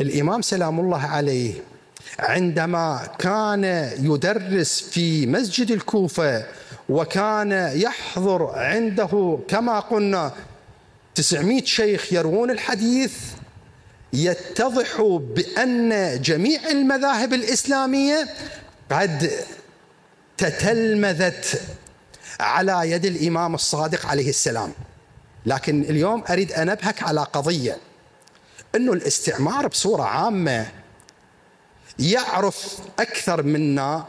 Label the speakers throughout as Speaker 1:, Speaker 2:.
Speaker 1: الإمام سلام الله عليه عندما كان يدرس في مسجد الكوفة وكان يحضر عنده كما قلنا 900 شيخ يروون الحديث، يتضح بأن جميع المذاهب الإسلامية قد تتلمذت على يد الإمام الصادق عليه السلام. لكن اليوم أريد أن أنبهك على قضية، أنه الاستعمار بصورة عامة يعرف أكثر منا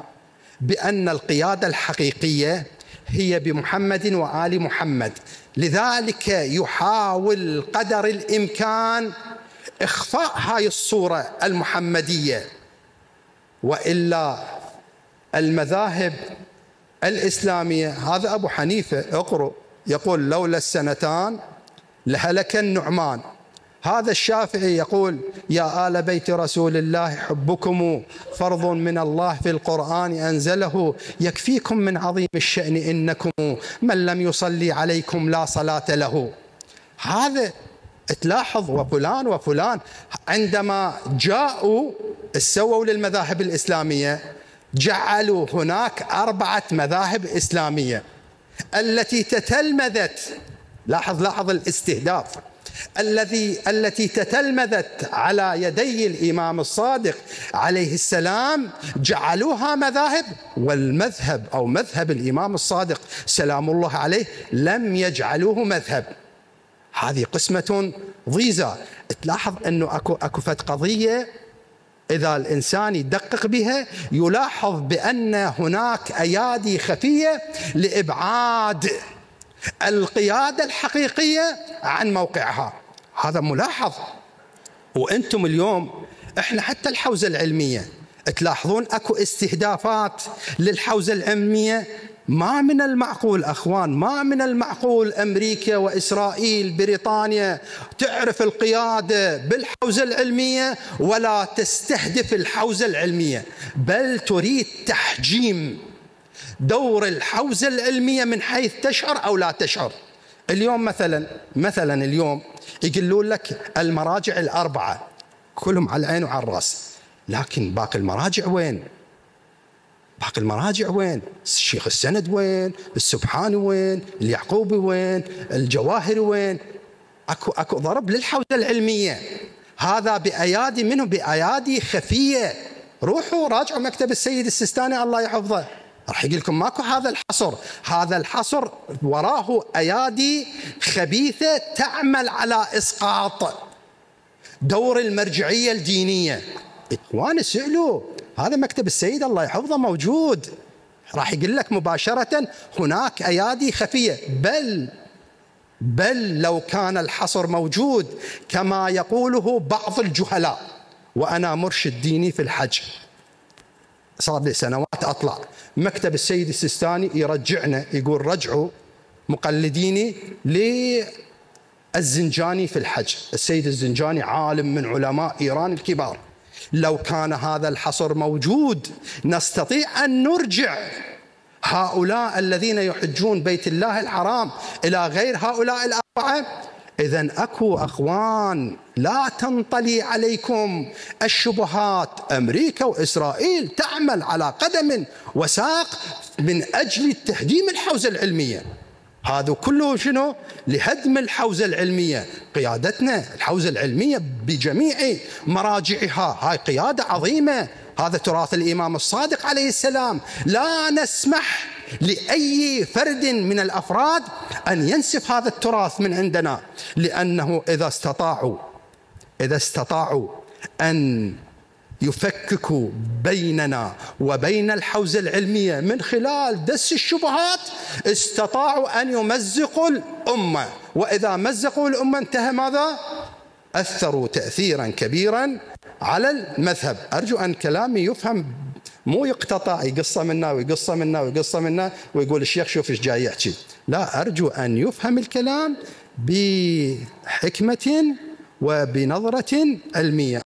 Speaker 1: بأن القيادة الحقيقية هي بمحمد وآل محمد، لذلك يحاول قدر الإمكان إخفاء هاي الصورة المحمدية. وإلا المذاهب الإسلامية، هذا أبو حنيفة اقرأ يقول لولا السنتان لهلك النعمان. هذا الشافعي يقول يا آل بيت رسول الله حبكم فرض من الله في القرآن أنزله، يكفيكم من عظيم الشأن إنكم من لم يصلي عليكم لا صلاة له. هذا تلاحظ وفلان وفلان عندما جاءوا سووا للمذاهب الإسلامية جعلوا هناك 4 مذاهب إسلامية التي تتلمذت، لاحظ الاستهداف، التي تتلمذت على يدي الإمام الصادق عليه السلام جعلوها مذاهب، والمذهب أو مذهب الإمام الصادق سلام الله عليه لم يجعلوه مذهب. هذه قسمة ضيزة. تلاحظ أنه أكو فت قضية إذا الإنسان يدقق بها يلاحظ بأن هناك أيادي خفية لإبعاد القيادة الحقيقية عن موقعها. هذا ملاحظ. وأنتم اليوم إحنا حتى الحوزة العلمية تلاحظون أكو استهدافات للحوزة العلمية. ما من المعقول أخوان، ما من المعقول أمريكا وإسرائيل بريطانيا تعرف القيادة بالحوزة العلمية ولا تستهدف الحوزة العلمية، بل تريد تحجيم دور الحوزة العلمية من حيث تشعر أو لا تشعر. اليوم مثلا اليوم يقولون لك المراجع ال4 كلهم على العين وعلى الرأس، لكن باقي المراجع وين؟ باقي المراجع وين؟ الشيخ السند وين؟ السبحاني وين؟ اليعقوبي وين؟ الجواهري وين؟ أكو ضرب للحوزة العلمية، هذا بأيادي منه بأيادي خفية. روحوا راجعوا مكتب السيد السيستاني الله يحفظه، راح يقول لكم ماكو هذا الحصر. هذا الحصر وراه أيادي خبيثة تعمل على إسقاط دور المرجعية الدينية. إخواني سئلوا، هذا مكتب السيد الله يحفظه موجود، راح يقول لك مباشرة هناك أيادي خفية. بل لو كان الحصر موجود كما يقوله بعض الجهلاء، وأنا مرشد ديني في الحج صار لي سنوات أطلع مكتب السيد السيستاني يرجعنا يقول رجعوا مقلديني للزنجاني في الحج. السيد الزنجاني عالم من علماء إيران الكبار. لو كان هذا الحصر موجود نستطيع أن نرجع هؤلاء الذين يحجون بيت الله الحرام إلى غير هؤلاء ال4. إذن أكو أخوان لا تنطلي عليكم الشبهات. أمريكا وإسرائيل تعمل على قدم وساق من أجل تهديم الحوزة العلمية. هذا كله شنو؟ لهدم الحوزة العلمية. قيادتنا الحوزة العلمية بجميع مراجعها هاي قيادة عظيمة، هذا تراث الإمام الصادق عليه السلام. لا نسمح لأي فرد من الأفراد أن ينسف هذا التراث من عندنا، لأنه إذا استطاعوا أن يفككوا بيننا وبين الحوزة العلمية من خلال دس الشبهات استطاعوا أن يمزقوا الأمة، وإذا مزقوا الأمة انتهى ماذا؟ أثروا تأثيرا كبيرا على المذهب. أرجو أن كلامي يفهم، مو يقتطع يقصة منا ويقصة منا ويقصة منا ويقول الشيخ شوف ايش جاي يحكي. لا، أرجو أن يفهم الكلام بحكمة وبنظرة علمية.